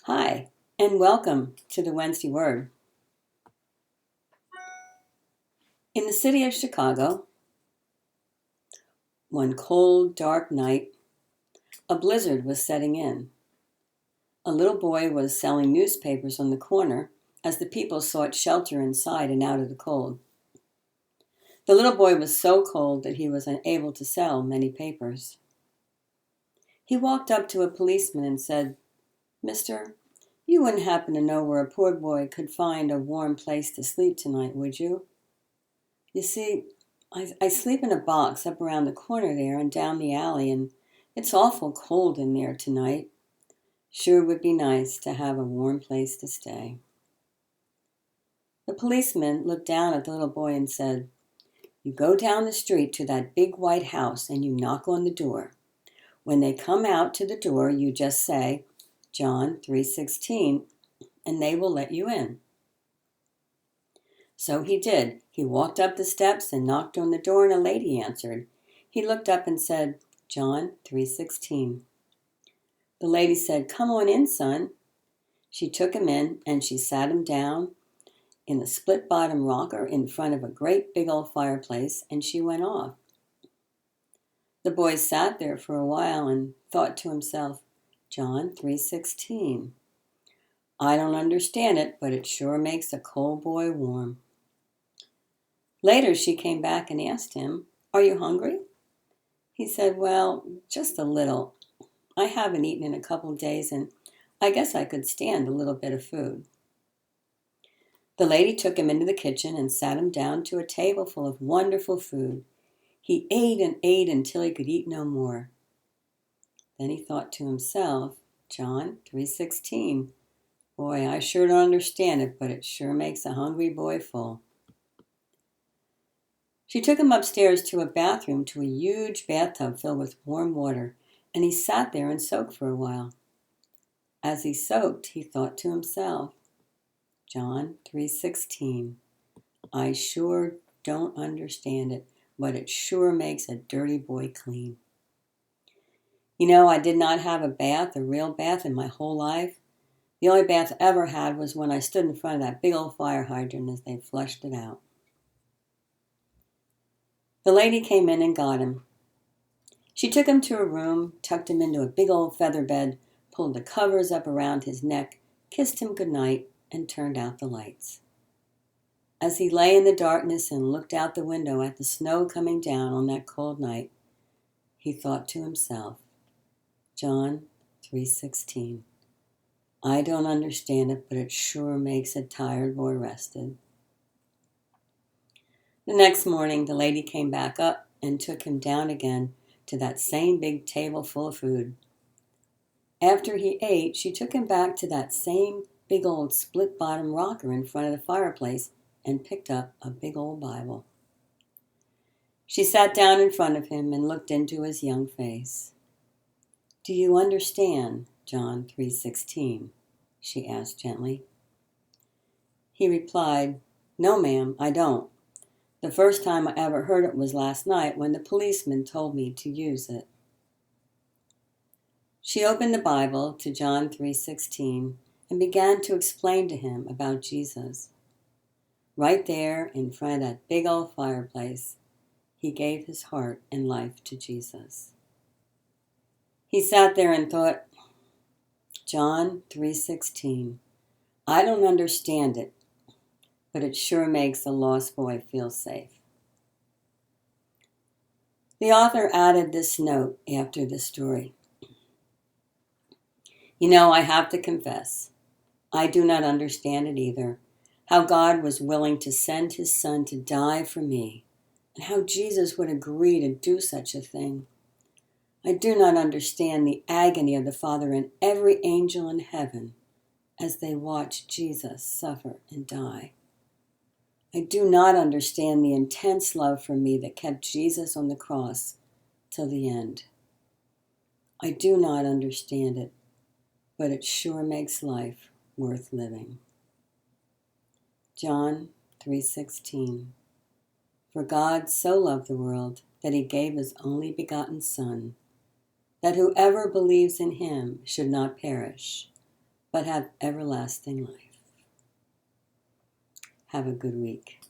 Hi, and welcome to the Wednesday Word. In the city of Chicago, one cold, dark night, a blizzard was setting in. A little boy was selling newspapers on the corner as the people sought shelter inside and out of the cold. The little boy was so cold that he was unable to sell many papers. He walked up to a policeman and said, "Mister, you wouldn't happen to know where a poor boy could find a warm place to sleep tonight, would you? You see, I sleep in a box up around the corner there and down the alley, and it's awful cold in there tonight. Sure would be nice to have a warm place to stay." The policeman looked down at the little boy and said, "You go down the street to that big white house and you knock on the door. When they come out to the door, you just say, 'John 3:16,' and they will let you in." So he did. He walked up the steps and knocked on the door, and a lady answered. He looked up and said, "John 3:16." The lady said, "Come on in, son." She took him in, and she sat him down in a split-bottom rocker in front of a great big old fireplace, and she went off. The boy sat there for a while and thought to himself, "John 3:16. I don't understand it, but it sure makes a cold boy warm." Later, she came back and asked him, "Are you hungry?" He said, "Well, just a little. I haven't eaten in a couple of days, and I guess I could stand a little bit of food." The lady took him into the kitchen and sat him down to a table full of wonderful food. He ate and ate until he could eat no more. Then he thought to himself, "John 3:16. Boy, I sure don't understand it, but it sure makes a hungry boy full." She took him upstairs to a bathroom, to a huge bathtub filled with warm water, and he sat there and soaked for a while. As he soaked, he thought to himself, "John 3:16. I sure don't understand it, but it sure makes a dirty boy clean. You know, I did not have a real bath in my whole life. The only bath I ever had was when I stood in front of that big old fire hydrant as they flushed it out." The lady came in and got him. She took him to a room, tucked him into a big old feather bed, pulled the covers up around his neck, kissed him good night, and turned out the lights. As he lay in the darkness and looked out the window at the snow coming down on that cold night, he thought to himself, "John 3:16. I don't understand it, but it sure makes a tired boy rested." The next morning, the lady came back up and took him down again to that same big table full of food. After he ate, she took him back to that same big old split-bottom rocker in front of the fireplace and picked up a big old Bible. She sat down in front of him and looked into his young face. "Do you understand John 3:16? She asked gently. He replied, "No, ma'am, I don't. The first time I ever heard it was last night when the policeman told me to use it." She opened the Bible to John 3:16 and began to explain to him about Jesus. Right there in front of that big old fireplace, he gave his heart and life to Jesus. He sat there and thought, "John 3:16. I don't understand it, but it sure makes a lost boy feel safe." The author added this note after the story. "You know, I have to confess, I do not understand it either, how God was willing to send his son to die for me, and how Jesus would agree to do such a thing. I do not understand the agony of the Father and every angel in heaven as they watch Jesus suffer and die. I do not understand the intense love for me that kept Jesus on the cross till the end. I do not understand it, but it sure makes life worth living." John 3:16. For God so loved the world that he gave his only begotten Son, that whoever believes in him should not perish, but have everlasting life. Have a good week.